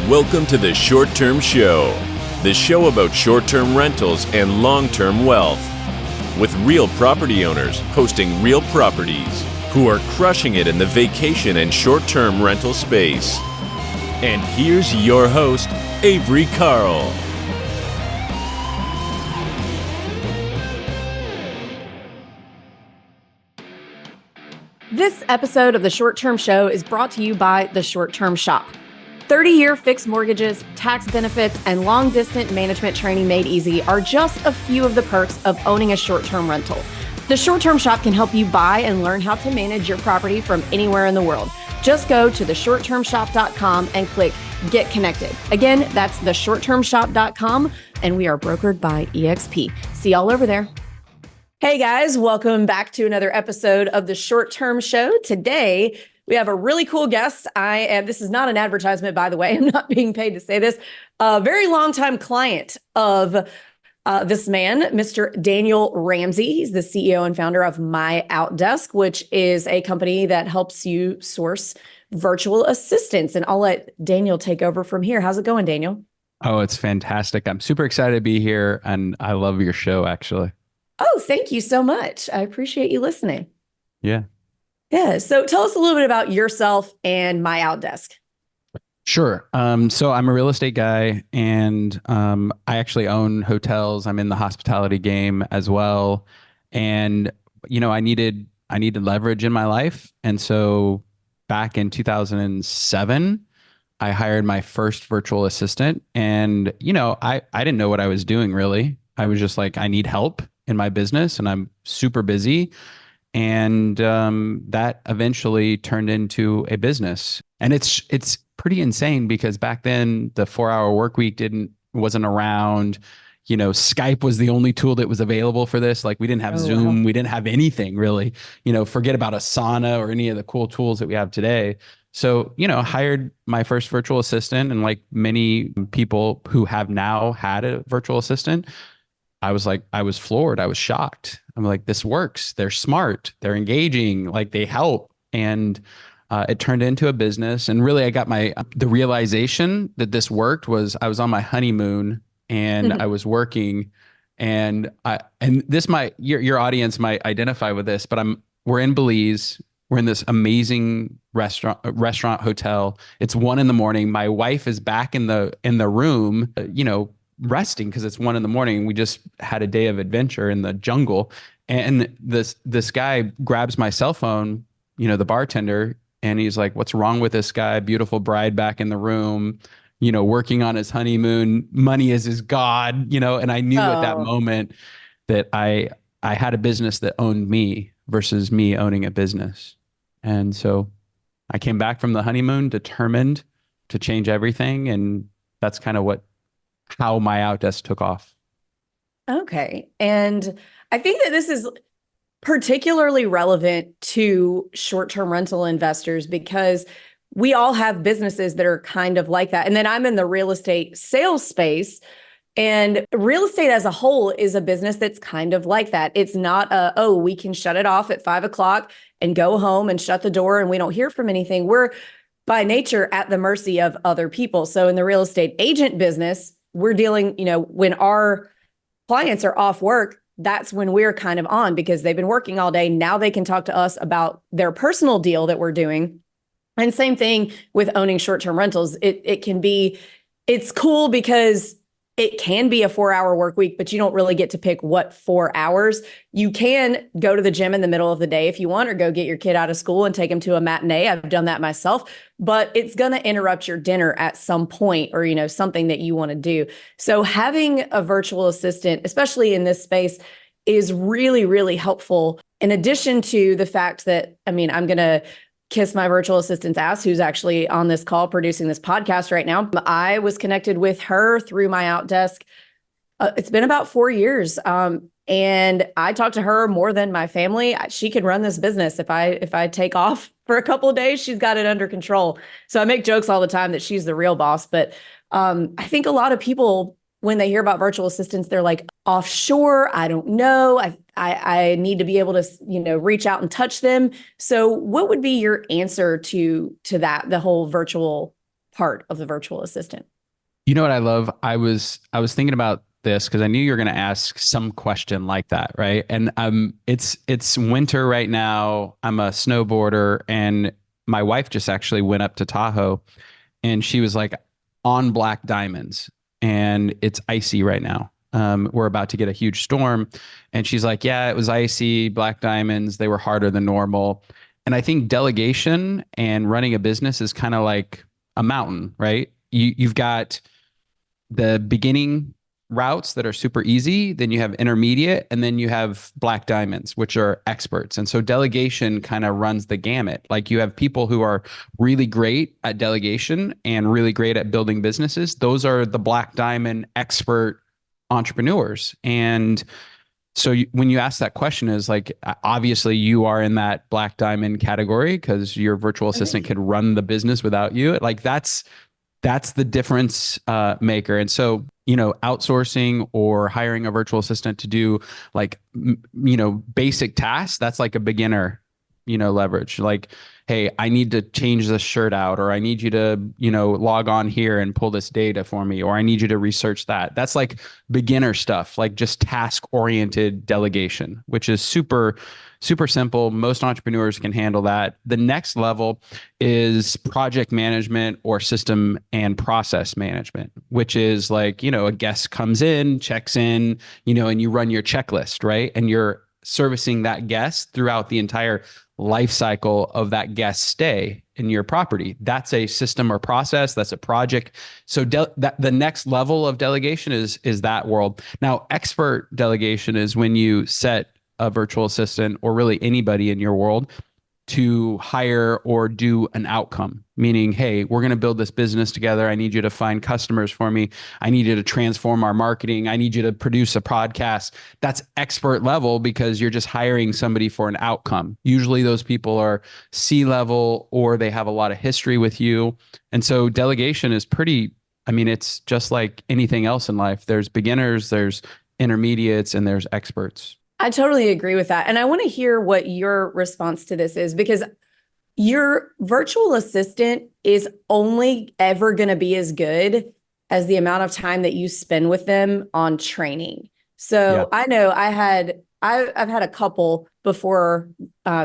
Welcome to the Short Term Show, the show about short-term rentals and long-term wealth, with real property owners hosting real properties who are crushing it in the vacation and short-term rental space. And here's your host, Avery Carl. This episode of the Short Term Show is brought to you by the Short Term Shop. 30-year fixed mortgages, tax benefits, and long-distance management training made easy are just a few of the perks of owning a short-term rental. The Short Term Shop can help you buy and learn how to manage your property from anywhere in the world. Just go to theshorttermshop.com and click Get Connected. Again, that's theshorttermshop.com, and we are brokered by EXP. See y'all over there. Hey guys, welcome back to another episode of the Short Term Show. Today, we have a really cool guest. This is not an advertisement, by the way. I'm not being paid to say this. A very long-time client of this man, Mr. Daniel Ramsey. He's the CEO and founder of My Outdesk, which is a company that helps you source virtual assistants. And I'll let Daniel take over from here. How's it going, Daniel? Oh, it's fantastic. I'm super excited to be here, and I love your show, actually. Oh, thank you so much. I appreciate you listening. Yeah. Yeah. So tell us a little bit about yourself and My Outdesk. Sure. So I'm a real estate guy, and I actually own hotels. I'm in the hospitality game as well. And, I needed leverage in my life. And so back in 2007, I hired my first virtual assistant. And, I didn't know what I was doing, really. I was just like, I need help in my business, and I'm super busy. And that eventually turned into a business. And it's pretty insane because back then the 4-hour work week wasn't around. Skype was the only tool that was available for this. Like, we didn't have Zoom, we didn't have anything really. Forget about Asana or any of the cool tools that we have today. So, hired my first virtual assistant, and like many people who have now had a virtual assistant, I was floored. I was shocked. I'm like, this works. They're smart. They're engaging. Like, they help. And it turned into a business. And really, I got the realization that this worked was I was on my honeymoon and I was working, and your audience might identify with this, but we're in Belize. We're in this amazing restaurant hotel. It's 1 a.m. My wife is back in the room, resting because it's 1 a.m. We just had a day of adventure in the jungle, and this guy grabs my cell phone, the bartender, and he's like, "What's wrong with this guy? Beautiful bride back in the room, working on his honeymoon. Money is his god." And I knew at that moment that I had a business that owned me versus me owning a business. And so I came back from the honeymoon determined to change everything, and that's kind of how My Outdesk took off. Okay. And I think that this is particularly relevant to short-term rental investors because we all have businesses that are kind of like that. And then I'm in the real estate sales space, and real estate as a whole is a business that's kind of like that. It's not we can shut it off at 5 o'clock and go home and shut the door and we don't hear from anything. We're by nature at the mercy of other people. So in the real estate agent business, we're dealing, when our clients are off work, that's when we're kind of on because they've been working all day. Now they can talk to us about their personal deal that we're doing. And same thing with owning short-term rentals. It's cool because it can be a 4-hour work week, but you don't really get to pick what 4 hours. You can go to the gym in the middle of the day if you want, or go get your kid out of school and take him to a matinee. I've done that myself, but it's going to interrupt your dinner at some point, or, something that you want to do. So having a virtual assistant, especially in this space, is really, really helpful. In addition to the fact that, I'm going to kiss my virtual assistant's ass, who's actually on this call producing this podcast right now. I was connected with her through My Outdesk. It's been about 4 years. And I talk to her more than my family. She can run this business. If I take off for a couple of days, she's got it under control. So I make jokes all the time that she's the real boss. But I think a lot of people, when they hear about virtual assistants, they're like, offshore, I don't know. I need to be able to, reach out and touch them. So what would be your answer to that, the whole virtual part of the virtual assistant. You know what I love? I was thinking about this because I knew you were going to ask some question like that, right? And it's winter right now. I'm a snowboarder, and my wife just actually went up to Tahoe, and she was like on black diamonds, and it's icy right now. We're about to get a huge storm, and she's like, "Yeah, it was icy, black diamonds. They were harder than normal." And I think delegation and running a business is kind of like a mountain, right? You've got the beginning routes that are super easy, then you have intermediate, and then you have black diamonds, which are experts. And so delegation kind of runs the gamut. Like you have people who are really great at delegation and really great at building businesses. Those are the black diamond expert entrepreneurs. And so when you ask that question is like, obviously you are in that black diamond category because your virtual assistant could run the business without you. Like that's the difference maker. And so, outsourcing or hiring a virtual assistant to do like, basic tasks, that's like a beginner, leverage. Like, hey, I need to change this shirt out, or I need you to, log on here and pull this data for me, or I need you to research that. That's like beginner stuff, like just task oriented delegation, which is super, super simple. Most entrepreneurs can handle that. The next level is project management or system and process management, which is like, a guest comes in, checks in, and you run your checklist, right? And you're servicing that guest throughout the entire life cycle of that guest stay in your property. That's a system or process. That's a project. So the next level of delegation is that world. Now, expert delegation is when you set a virtual assistant or really anybody in your world to hire or do an outcome, meaning, hey, we're going to build this business together. I need you to find customers for me. I need you to transform our marketing. I need you to produce a podcast. That's expert level because you're just hiring somebody for an outcome. Usually those people are C-level or they have a lot of history with you. And so delegation is it's just like anything else in life. There's beginners, there's intermediates, and there's experts. I totally agree with that. And I want to hear what your response to this is, because your virtual assistant is only ever going to be as good as the amount of time that you spend with them on training. So I know I've had a couple before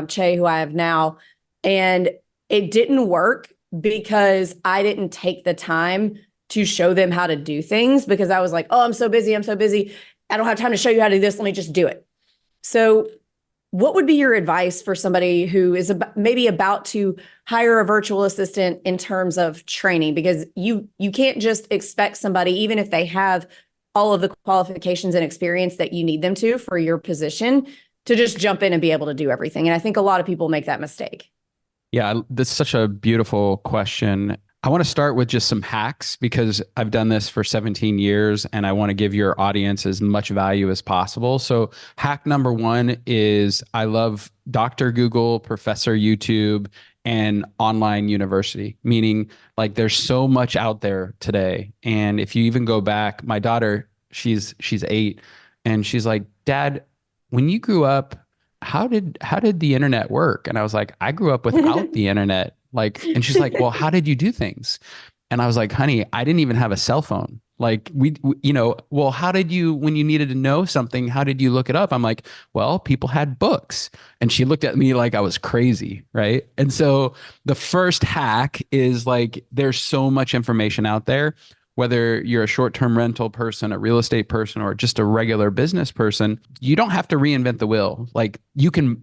Che, who I have now, and it didn't work because I didn't take the time to show them how to do things, because I was like, oh, I'm so busy. I don't have time to show you how to do this. Let me just do it. So what would be your advice for somebody who is maybe about to hire a virtual assistant in terms of training? Because you can't just expect somebody, even if they have all of the qualifications and experience that you need them to for your position, to just jump in and be able to do everything. And I think a lot of people make that mistake. Yeah, that's such a beautiful question. I want to start with just some hacks because I've done this for 17 years and I want to give your audience as much value as possible. So hack number one is I love Dr. Google, Professor YouTube, and online university, meaning like there's so much out there today. And if you even go back, my daughter, she's 8, and she's like, Dad, when you grew up, how did the internet work? And I was like, I grew up without the internet. Like, and she's like, well, how did you do things? And I was like, honey, I didn't even have a cell phone. Like well, how did you, when you needed to know something, how did you look it up? I'm like, well, people had books. And she looked at me like I was crazy. Right. And so the first hack is like, there's so much information out there. Whether you're a short-term rental person, a real estate person, or just a regular business person, you don't have to reinvent the wheel. Like you can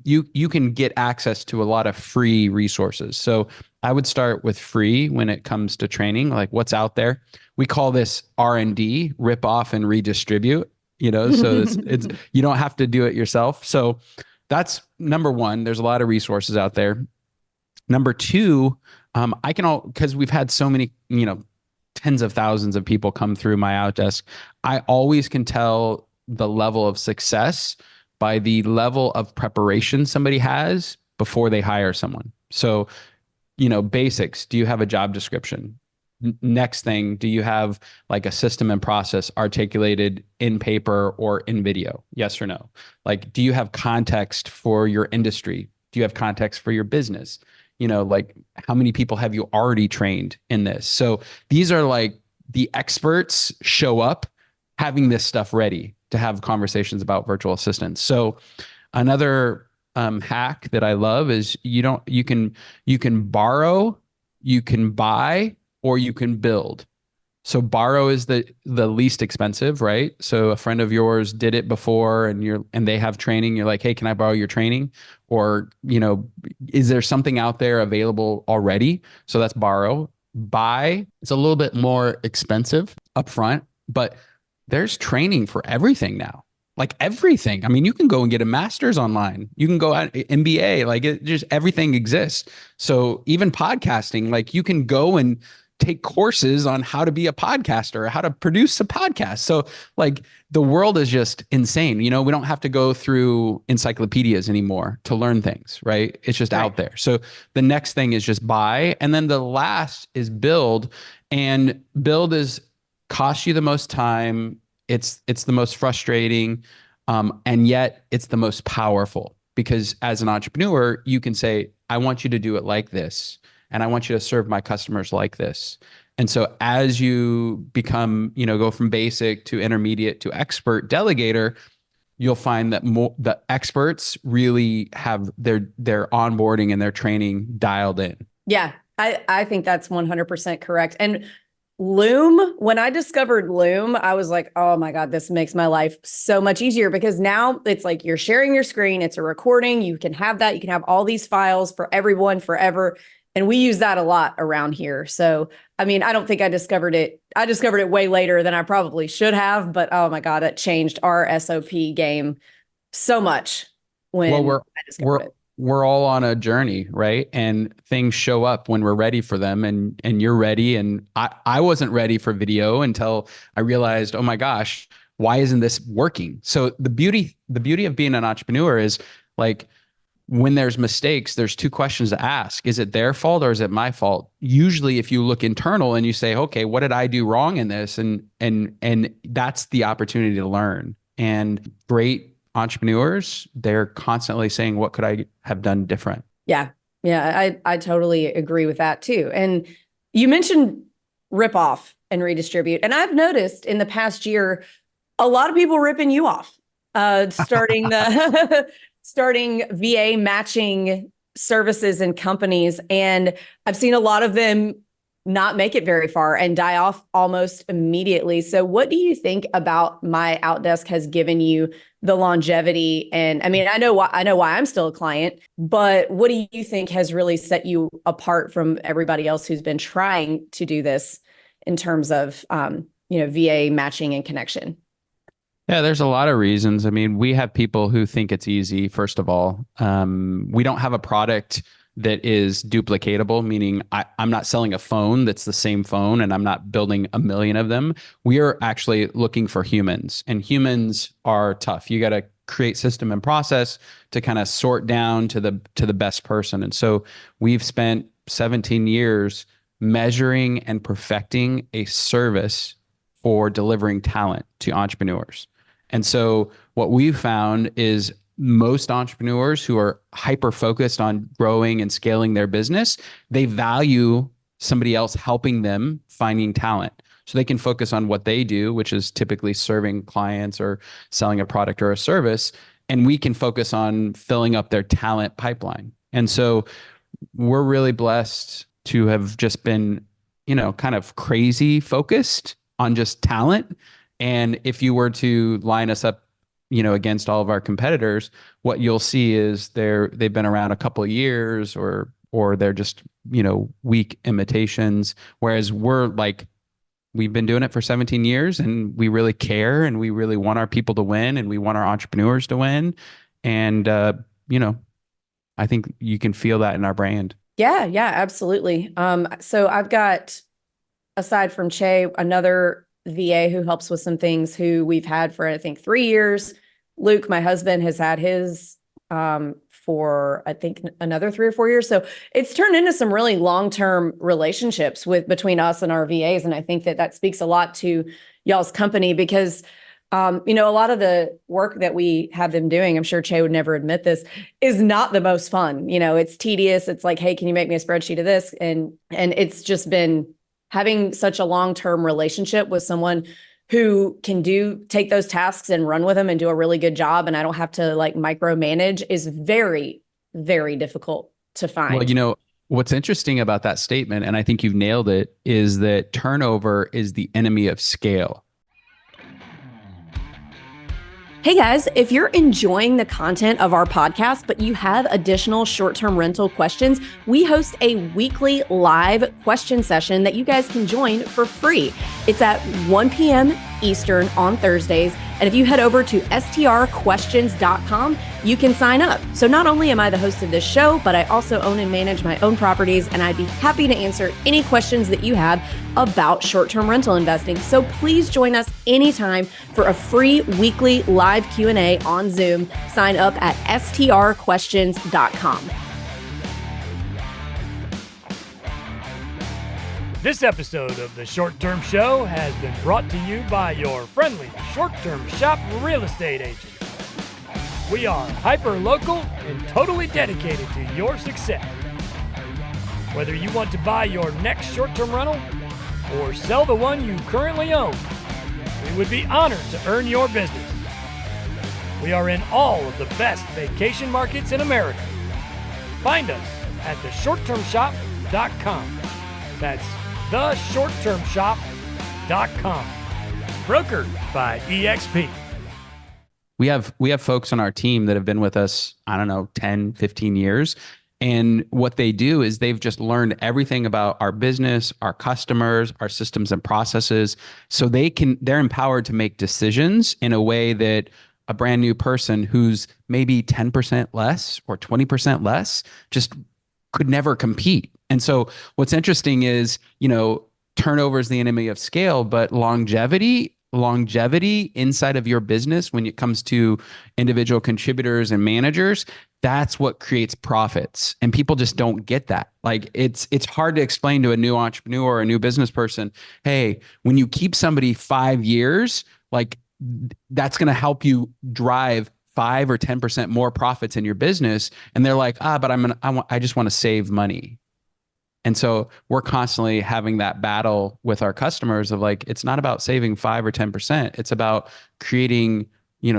get access to a lot of free resources. So I would start with free when it comes to training, like what's out there. We call this R&D, rip off and redistribute, so it's you don't have to do it yourself. So that's number one. There's a lot of resources out there. Number two, because we've had so many, tens of thousands of people come through my Outdesk, I always can tell the level of success by the level of preparation somebody has before they hire someone. So, basics. Do you have a job description? Next thing, do you have like a system and process articulated in paper or in video? Yes or no? Like, do you have context for your industry? Do you have context for your business? like how many people have you already trained in this? So these are like the experts show up having this stuff ready to have conversations about virtual assistants. So another hack that I love is you can borrow, you can buy, or you can build. So borrow is the least expensive, right? So a friend of yours did it before and they have training. You're like, hey, can I borrow your training? Or, is there something out there available already? So that's borrow. Buy, it's a little bit more expensive upfront, but there's training for everything now. Like everything. I mean, you can go and get a master's online. You can go at MBA, like it just everything exists. So even podcasting, like you can go and take courses on how to be a podcaster, how to produce a podcast. So like the world is just insane. We don't have to go through encyclopedias anymore to learn things, right? It's just out there. So the next thing is just buy. And then the last is build. And build is costs you the most time. It's the most frustrating. And yet it's the most powerful because as an entrepreneur, you can say, I want you to do it like this. And I want you to serve my customers like this. And so as you become, go from basic to intermediate to expert delegator, you'll find that the experts really have their onboarding and their training dialed in. Yeah, I think that's 100% correct. And Loom, when I discovered Loom, I was like, oh my God, this makes my life so much easier because now it's like you're sharing your screen, it's a recording, you can have that, you can have all these files for everyone forever. And we use that a lot around here. So, I mean, I don't think I discovered it. I discovered it way later than I probably should have, but oh my God, it changed our SOP game so much when I discovered it. We're all on a journey, right? And things show up when we're ready for them and you're ready. And I wasn't ready for video until I realized, oh my gosh, why isn't this working? So the beauty of being an entrepreneur is like, when there's mistakes, there's two questions to ask. Is it their fault or is it my fault? Usually if you look internal and you say, okay, what did I do wrong in this? And that's the opportunity to learn. And great entrepreneurs, they're constantly saying, what could I have done different? Yeah. Yeah. I totally agree with that too. And you mentioned rip off and redistribute. And I've noticed in the past year, a lot of people ripping you off, starting VA matching services and companies. And I've seen a lot of them not make it very far and die off almost immediately. So what do you think about my Outdesk has given you the longevity? And I mean, I know why I'm still a client, but what do you think has really set you apart from everybody else who's been trying to do this in terms of, VA matching and connection? Yeah, there's a lot of reasons. I mean, we have people who think it's easy, first of all. We don't have a product that is duplicatable, meaning I'm not selling a phone that's the same phone and I'm not building a million of them. We are actually looking for humans, and humans are tough. You got to create system and process to kind of sort down to the best person. And so we've spent 17 years measuring and perfecting a service for delivering talent to entrepreneurs. And so what we've found is most entrepreneurs who are hyper focused on growing and scaling their business, they value somebody else helping them finding talent. So they can focus on what they do, which is typically serving clients or selling a product or a service. And we can focus on filling up their talent pipeline. And so we're really blessed to have just been, kind of crazy focused on just talent. And if you were to line us up, against all of our competitors, what you'll see is they've been around a couple of years or they're just, weak imitations. Whereas we've been doing it for 17 years and we really care and we really want our people to win and we want our entrepreneurs to win. And, I think you can feel that in our brand. Yeah, absolutely. So I've got, aside from Che, another VA who helps with some things who we've had for, I think, 3 years. Luke, my husband, has had his for, I think, another 3 or 4 years. So it's turned into some really long-term relationships between us and our VAs. And I think that speaks a lot to y'all's company because A lot of the work that we have them doing, I'm sure Che would never admit this, is not the most fun. It's tedious. It's like, hey, can you make me a spreadsheet of this? And it's just been having such a long-term relationship with someone who can take those tasks and run with them and do a really good job. And I don't have to like micromanage is very, very difficult to find. Well, what's interesting about that statement, and I think you've nailed it, is that turnover is the enemy of scale. Hey guys, if you're enjoying the content of our podcast, but you have additional short-term rental questions, we host a weekly live question session that you guys can join for free. It's at 1 p.m. Eastern on Thursdays. And if you head over to strquestions.com, you can sign up. So not only am I the host of this show, but I also own and manage my own properties, and I'd be happy to answer any questions that you have about short-term rental investing. So please join us anytime for a free weekly live Q&A on Zoom. Sign up at strquestions.com. This episode of the Short Term Show has been brought to you by your friendly short-term shop real estate agent. We are hyper-local and totally dedicated to your success. Whether you want to buy your next short-term rental or sell the one you currently own, we would be honored to earn your business. We are in all of the best vacation markets in America. Find us at theshorttermshop.com. That's theshorttermshop.com. Brokered by EXP. We have folks on our team that have been with us, 10, 15 years. And what they do is they've just learned everything about our business, our customers, our systems and processes. So they're empowered to make decisions in a way that a brand new person who's maybe 10% less or 20% less just could never compete. And so what's interesting is, turnover is the enemy of scale, but longevity inside of your business when it comes to individual contributors and managers, that's what creates profits. And people just don't get that. Like it's hard to explain to a new entrepreneur or a new business person, hey, when you keep somebody 5 years, like that's going to help you drive 5 or 10% more profits in your business. And they're like, but I just want to save money. And so we're constantly having that battle with our customers of like, it's not about saving 5 or 10%. It's about creating,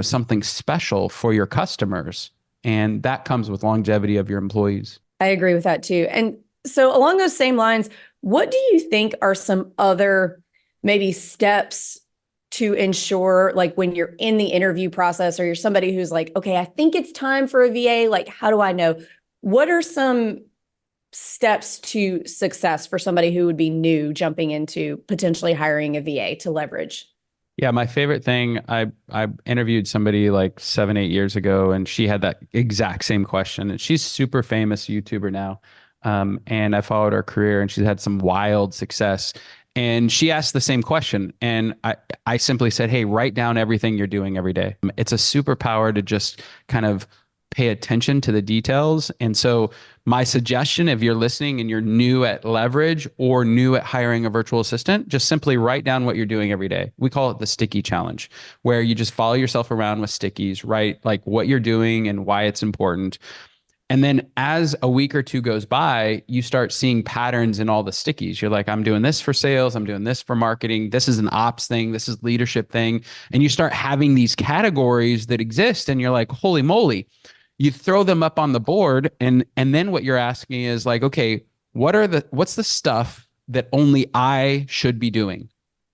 something special for your customers. And that comes with longevity of your employees. I agree with that too. And so along those same lines, what do you think are some other maybe steps to ensure, like when you're in the interview process or you're somebody who's like, okay, I think it's time for a VA, like, how do I know? What are some steps to success for somebody who would be new jumping into potentially hiring a VA to leverage? Yeah, my favorite thing, I interviewed somebody like 7, 8 years ago, and she had that exact same question. And she's super famous YouTuber now. And I followed her career, and she's had some wild success. And she asked the same question. And I simply said, hey, write down everything you're doing every day. It's a superpower to just kind of pay attention to the details. And so my suggestion, if you're listening and you're new at leverage or new at hiring a virtual assistant, just simply write down what you're doing every day. We call it the sticky challenge, where you just follow yourself around with stickies, write like what you're doing and why it's important. And then as a week or two goes by, you start seeing patterns in all the stickies. You're like, I'm doing this for sales. I'm doing this for marketing. This is an ops thing. This is leadership thing. And you start having these categories that exist. And you're like, holy moly. You throw them up on the board. And then what you're asking is like, okay, what's the stuff that only I should be doing,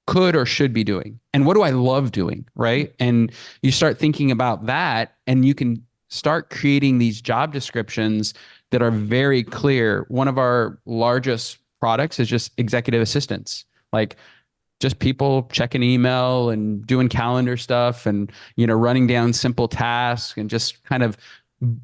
could or should be doing? And what do I love doing, right? And you start thinking about that, and you can start creating these job descriptions that are very clear. One of our largest products is just executive assistants, like just people checking email and doing calendar stuff and, running down simple tasks and just kind of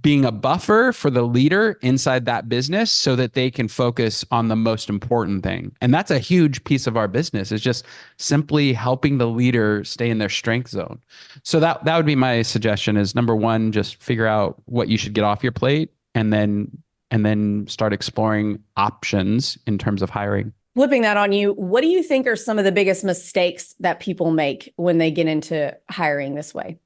being a buffer for the leader inside that business so that they can focus on the most important thing. And that's a huge piece of our business, is just simply helping the leader stay in their strength zone. So that would be my suggestion, is number one, just figure out what you should get off your plate, and then start exploring options in terms of hiring. flipping that on you, what do you think are some of the biggest mistakes that people make when they get into hiring this way?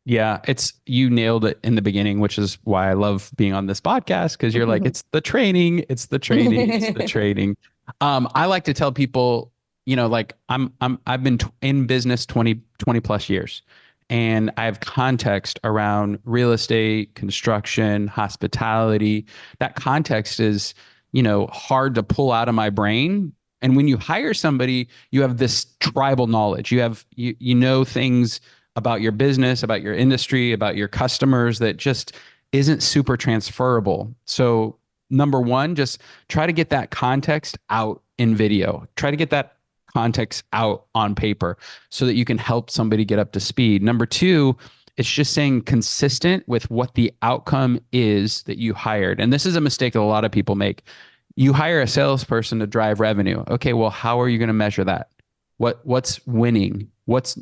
Yeah, you nailed it in the beginning, which is why I love being on this podcast, because you're like, it's the training, it's the training, it's the training. I like to tell people, like I've been in business 20 plus years, and I have context around real estate, construction, hospitality. That context is, hard to pull out of my brain. And when you hire somebody, you have this tribal knowledge. You know things about your business, about your industry, about your customers that just isn't super transferable. So number one, just try to get that context out in video. Try to get that context out on paper so that you can help somebody get up to speed. Number two, it's just saying consistent with what the outcome is that you hired. And this is a mistake that a lot of people make. You hire a salesperson to drive revenue. Okay, well, how are you going to measure that? What's winning? What's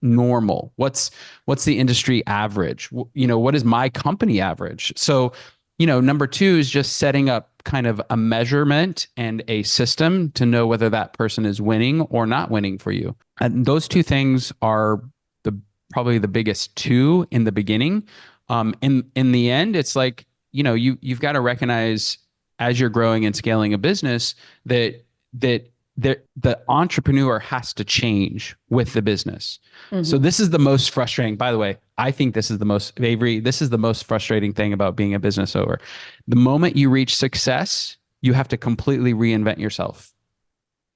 normal? What's the industry average? What is my company average? So, number two is just setting up kind of a measurement and a system to know whether that person is winning or not winning for you. And those two things are probably the biggest two in the beginning. In the end, it's like, you've got to recognize as you're growing and scaling a business that the entrepreneur has to change with the business. Mm-hmm. So this is the most frustrating, by the way, I think this is the most frustrating thing about being a business owner. The moment you reach success, you have to completely reinvent yourself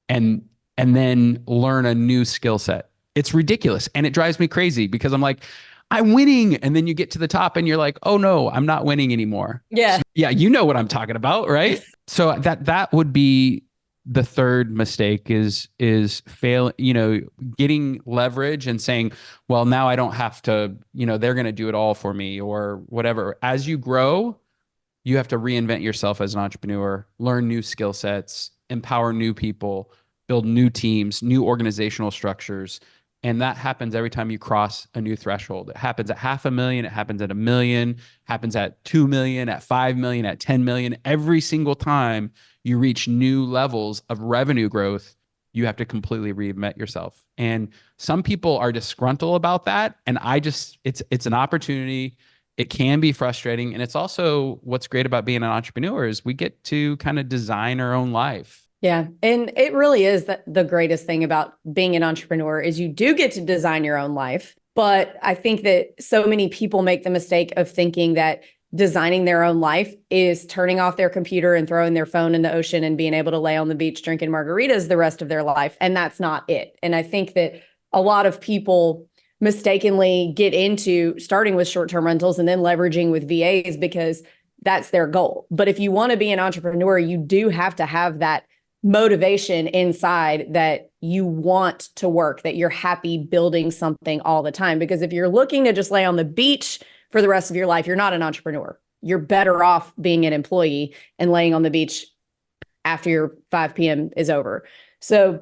and then learn a new skill set. It's ridiculous. And it drives me crazy because I'm like, I'm winning. And then you get to the top and you're like, oh no, I'm not winning anymore. Yeah. So, yeah. You know what I'm talking about, right? So that would be the third mistake is getting leverage and saying, well, now I don't have to, they're going to do it all for me or whatever. As you grow, you have to reinvent yourself as an entrepreneur, learn new skill sets, empower new people, build new teams, new organizational structures. And that happens every time you cross a new threshold. It happens at $500,000, it happens at $1 million, happens at 2 million, at 5 million, at 10 million. Every single time you reach new levels of revenue growth, you have to completely reinvent yourself. And some people are disgruntled about that. And it's an opportunity. It can be frustrating. And it's also what's great about being an entrepreneur is we get to kind of design our own life. Yeah. And it really is the greatest thing about being an entrepreneur is you do get to design your own life. But I think that so many people make the mistake of thinking that designing their own life is turning off their computer and throwing their phone in the ocean and being able to lay on the beach drinking margaritas the rest of their life. And that's not it. And I think that a lot of people mistakenly get into starting with short-term rentals and then leveraging with VAs because that's their goal. But if you want to be an entrepreneur, you do have to have that motivation inside that you want to work, that you're happy building something all the time. Because if you're looking to just lay on the beach for the rest of your life, you're not an entrepreneur. You're better off being an employee and laying on the beach after your 5 p.m. is over. So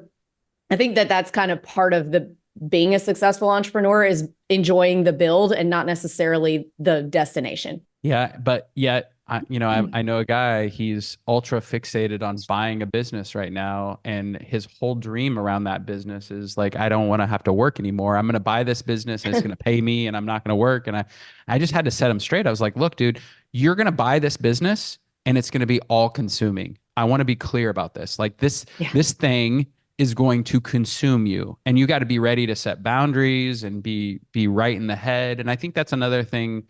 I think that that's kind of part of the being a successful entrepreneur is enjoying the build and not necessarily the destination. Yeah, but yet, I know a guy, he's ultra fixated on buying a business right now. And his whole dream around that business is like, I don't want to have to work anymore. I'm going to buy this business and it's going to pay me and I'm not going to work. And I just had to set him straight. I was like, look, dude, you're going to buy this business and it's going to be all consuming. I want to be clear about this. Like this thing is going to consume you and you got to be ready to set boundaries and be right in the head. And I think that's another thing,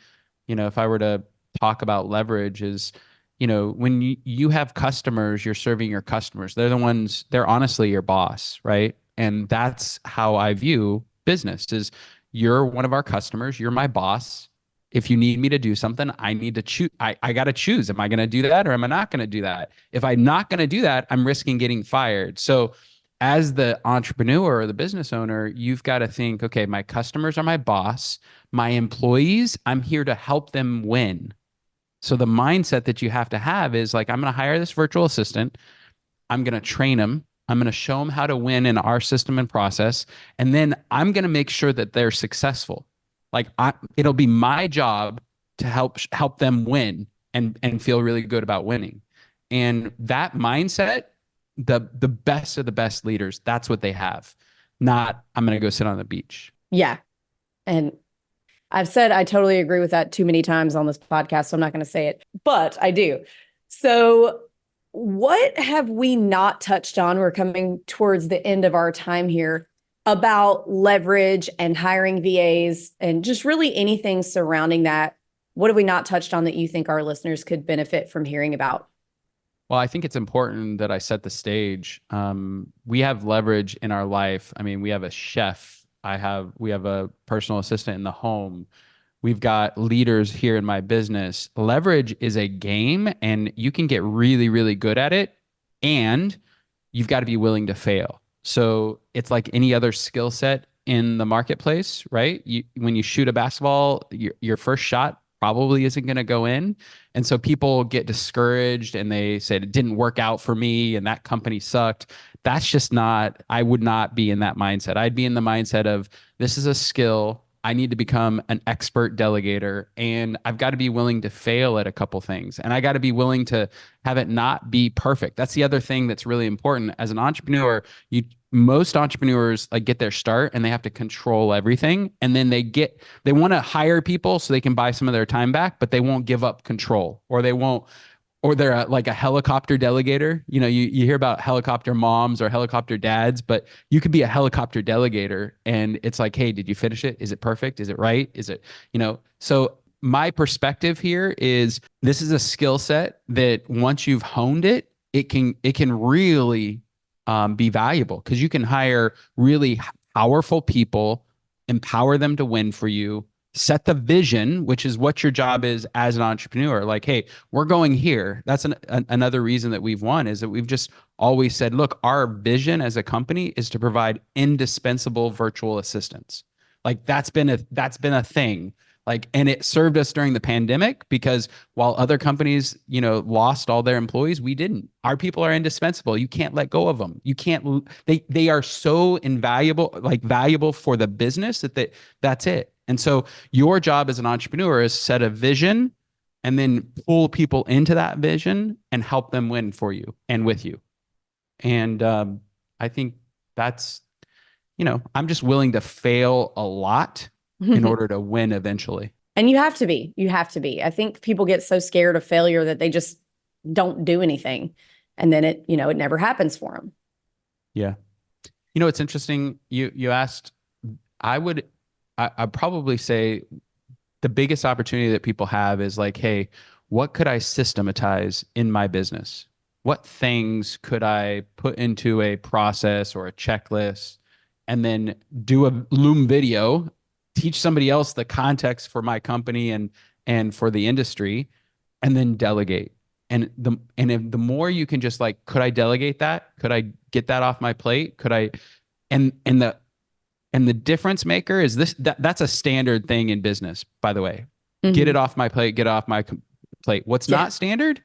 if I were to talk about leverage is, when you have customers, you're serving your customers. They're honestly your boss, right? And that's how I view business is you're one of our customers. You're my boss. If you need me to do something, I need to choose. I got to choose. Am I going to do that or am I not going to do that? If I'm not going to do that, I'm risking getting fired. So as the entrepreneur or the business owner, you've got to think, okay, my customers are my boss. My employees, I'm here to help them win. So the mindset that you have to have is like, I'm going to hire this virtual assistant. I'm going to train them. I'm going to show them how to win in our system and process. And then I'm going to make sure that they're successful. Like it'll be my job to help them win and feel really good about winning. And that mindset the best of the best leaders, that's what they have. Not, I'm going to go sit on the beach. Yeah. And I've said I totally agree with that too many times on this podcast, so I'm not going to say it, but I do. So, what have we not touched on? We're coming towards the end of our time here about leverage and hiring VAs and just really anything surrounding that. What have we not touched on that you think our listeners could benefit from hearing about? Well, I think it's important that I set the stage. We have leverage in our life. I mean, we have a chef. We have a personal assistant in the home. We've got leaders here in my business. Leverage is a game, and you can get really, really good at it. And you've got to be willing to fail. So it's like any other skill set in the marketplace, right? When you shoot a basketball, your first shot probably isn't going to go in. And so people get discouraged and they said it didn't work out for me and that company sucked. That's just not, I would not be in that mindset. I'd be in the mindset of this is a skill. I need to become an expert delegator, and I've got to be willing to fail at a couple things, and I got to be willing to have it not be perfect. That's the other thing that's really important as an entrepreneur. Most entrepreneurs like get their start and they have to control everything, and then they want to hire people so they can buy some of their time back, but they won't give up control, or they're like a helicopter delegator. You know, you hear about helicopter moms or helicopter dads, but you could be a helicopter delegator, and it's like, hey, did you finish it? Is it perfect? Is it right? Is it, so my perspective here is this is a skill set that once you've honed it, it can really be valuable, because you can hire really powerful people, empower them to win for you, set the vision, which is what your job is as an entrepreneur. Like, hey, we're going here. That's another reason that we've won, is that we've just always said, look, our vision as a company is to provide indispensable virtual assistants. Like that's been a thing. Like, and it served us during the pandemic, because while other companies, lost all their employees, we didn't. Our people are indispensable. You can't let go of them. You can't, they are so invaluable, like valuable for the business that's it. And so your job as an entrepreneur is set a vision and then pull people into that vision and help them win for you and with you. And I think that's, I'm just willing to fail a lot in order to win eventually. And you have to be. I think people get so scared of failure that they just don't do anything. And then it never happens for them. Yeah. It's interesting. You asked, I'd probably say the biggest opportunity that people have is like, hey, what could I systematize in my business? What things could I put into a process or a checklist, and then do a Loom video, teach somebody else the context for my company and for the industry, and then delegate. And if the more you can just like, could I delegate that? Could I get that off my plate? Could I, and the difference maker is that's a standard thing in business, by the way. Mm-hmm. Get it off my plate, get it off my plate. What's not standard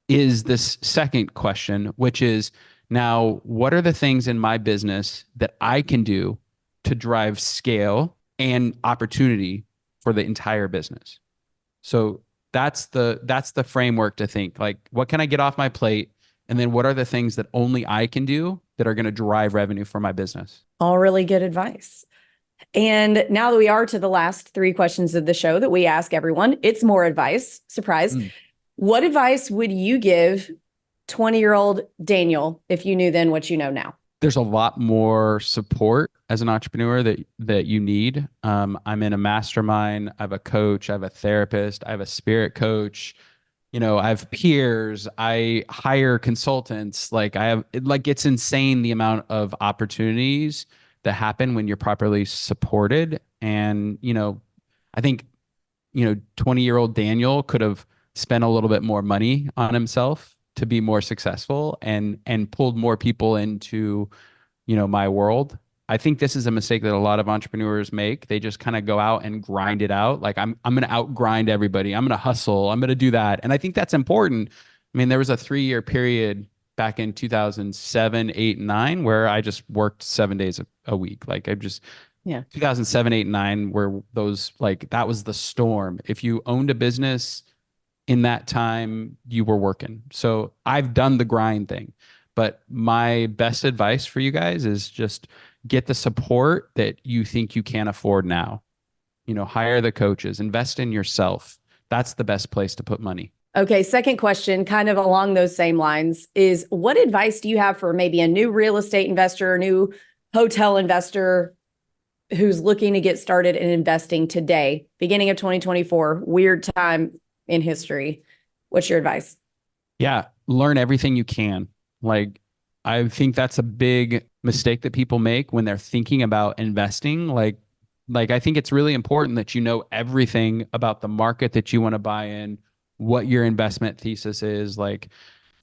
is this second question, which is, now, what are the things in my business that I can do to drive scale and opportunity for the entire business? So that's the framework to think, like, what can I get off my plate? And then what are the things that only I can do that are going to drive revenue for my business? All really good advice. And now that we are to the last 3 questions of the show that we ask everyone, it's more advice. Surprise. What advice would you give 20-year-old Daniel if you knew then what you know now? There's a lot more support as an entrepreneur that you need. I'm in a mastermind. I have a coach. I have a therapist. I have a spirit coach. I have peers. I hire consultants. It's insane the amount of opportunities that happen when you're properly supported. And, I think, 20-year-old Daniel could have spent a little bit more money on himself to be more successful and pulled more people into, my world. I think this is a mistake that a lot of entrepreneurs make. They just kind of go out and grind it out. Like, I'm going to outgrind everybody. I'm going to hustle. I'm going to do that. And I think that's important. I mean, there was a 3-year period back in 2007, 8, and 9 where I just worked 7 days a week. Like, 2007, 8, and 9 were those, like, that was the storm. If you owned a business in that time, you were working. So I've done the grind thing. But my best advice for you guys is just get the support that you think you can afford now. Hire the coaches, invest in yourself. That's the best place to put money. Okay, second question, kind of along those same lines, is what advice do you have for maybe a new real estate investor, a new hotel investor who's looking to get started in investing today, beginning of 2024, weird time in history? What's your advice? Yeah, learn everything you can. Like, I think that's a big mistake that people make when they're thinking about investing. Like I think it's really important that you know everything about the market that you want to buy in, what your investment thesis is. Like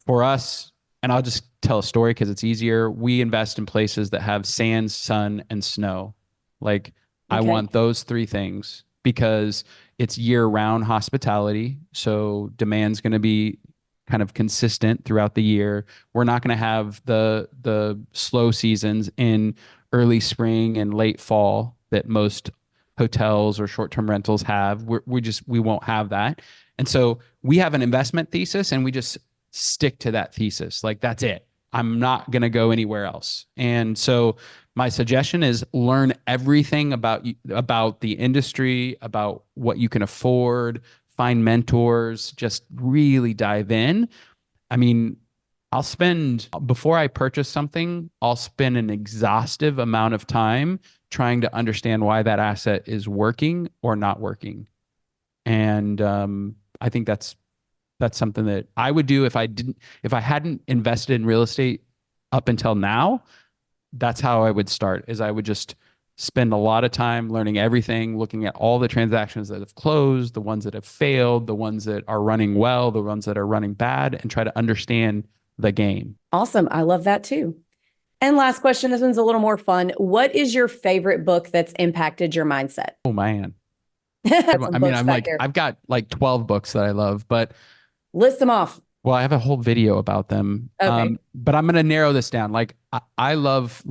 for us, and I'll just tell a story because it's easier. We invest in places that have sand, sun, and snow. Like I Okay. want those three things because it's year-round hospitality. So demand's going to be kind of consistent throughout the year. We're not going to have the slow seasons in early spring and late fall that most hotels or short-term rentals have. We won't have that. And so we have an investment thesis and we just stick to that thesis. Like that's it. I'm not going to go anywhere else. And so my suggestion is learn everything about the industry, about what you can afford, find mentors, just really dive in. I mean, before I purchase something, I'll spend an exhaustive amount of time trying to understand why that asset is working or not working. And I think that's something that I would do if I hadn't invested in real estate up until now. That's how I would start, is I would just spend a lot of time learning everything, looking at all the transactions that have closed, the ones that have failed, the ones that are running well, the ones that are running bad, and try to understand the game. Awesome. I love that too. And last question, this one's a little more fun. What is your favorite book that's impacted your mindset? Oh man. Some I mean, books I'm back like, there. I've got like 12 books that I love, but List them off. well, I have a whole video about them. Okay. But I'm going to narrow this down. Like I love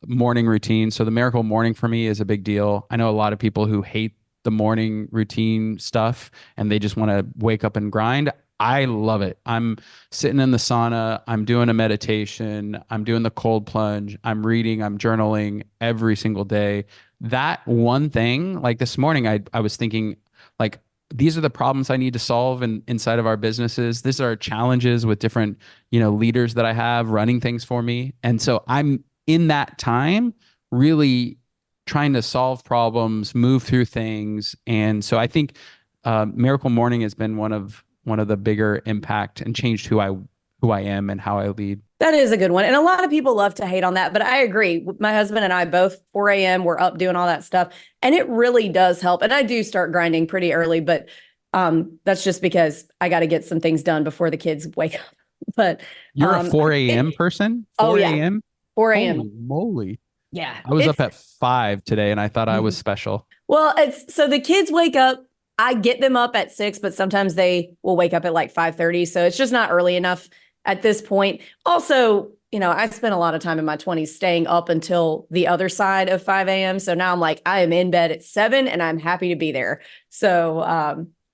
morning routine. So the miracle morning for me is a big deal. I know a lot of people who hate the morning routine stuff and they just want to wake up and grind. I love it. I'm sitting in the sauna. I'm doing a meditation. I'm doing the cold plunge. I'm reading. I'm journaling every single day. That one thing, like this morning, I was thinking, like, these are the problems I need to solve inside of our businesses. These are challenges with different, leaders that I have running things for me. And so I'm in that time really trying to solve problems, move through things. And so I think Miracle Morning has been one of the bigger impact and changed who I am and how I lead. That is a good one. And a lot of people love to hate on that, but I agree. My husband and I both 4 a.m. we're up doing all that stuff. And it really does help. And I do start grinding pretty early, but that's just because I got to get some things done before the kids wake up. But you're a 4 a.m. person? 4 a.m. 4 a.m. Holy moly. Yeah. I was up at 5 today and I thought I was special. Well, so the kids wake up. I get them up at 6, but sometimes they will wake up at like 5:30. So it's just not early enough at this point. Also, I spent a lot of time in my 20s staying up until the other side of 5 a.m. So now I'm like, I am in bed at 7 and I'm happy to be there. So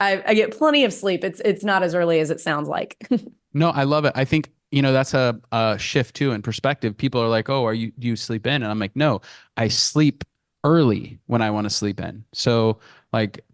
I get plenty of sleep. It's not as early as it sounds like. No, I love it. I think, that's a shift too in perspective. People are like, oh, do you sleep in? And I'm like, no, I sleep early when I want to sleep in. So like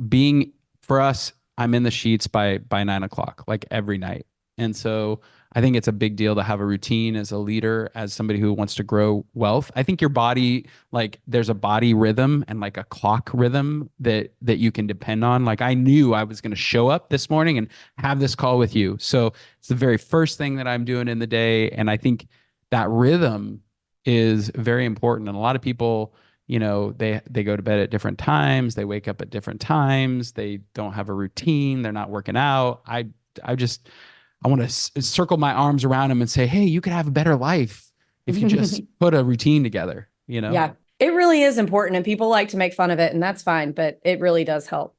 for us, I'm in the sheets by 9 o'clock, like every night. And so I think it's a big deal to have a routine as a leader, as somebody who wants to grow wealth. I think your body, like there's a body rhythm and like a clock rhythm that you can depend on. Like I knew I was going to show up this morning and have this call with you. So it's the very first thing that I'm doing in the day. And I think that rhythm is very important. And a lot of people, they go to bed at different times. They wake up at different times. They don't have a routine. They're not working out. I want to circle my arms around them and say, hey, you could have a better life if you just put a routine together, Yeah, it really is important. And people like to make fun of it, and that's fine, but it really does help.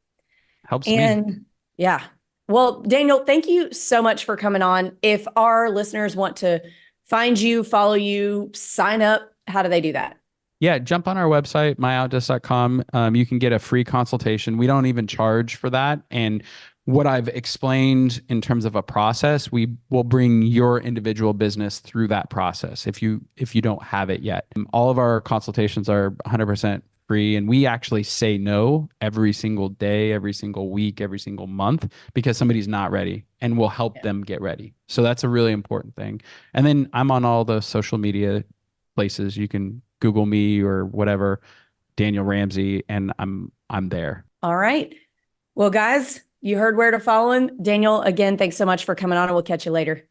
Helps and me. Yeah. Well, Daniel, thank you so much for coming on. If our listeners want to find you, follow you, sign up, how do they do that? Yeah, jump on our website, myoutdesk.com. You can get a free consultation. We don't even charge for that. And what I've explained in terms of a process, we will bring your individual business through that process if you don't have it yet. All of our consultations are 100% free, and we actually say no every single day, every single week, every single month because somebody's not ready, and we'll help them get ready. So that's a really important thing. And then I'm on all the social media places. You can Google me or whatever, Daniel Ramsey, and I'm there. All right. Well, guys, you heard where to follow him. Daniel, again, thanks so much for coming on, and we'll catch you later.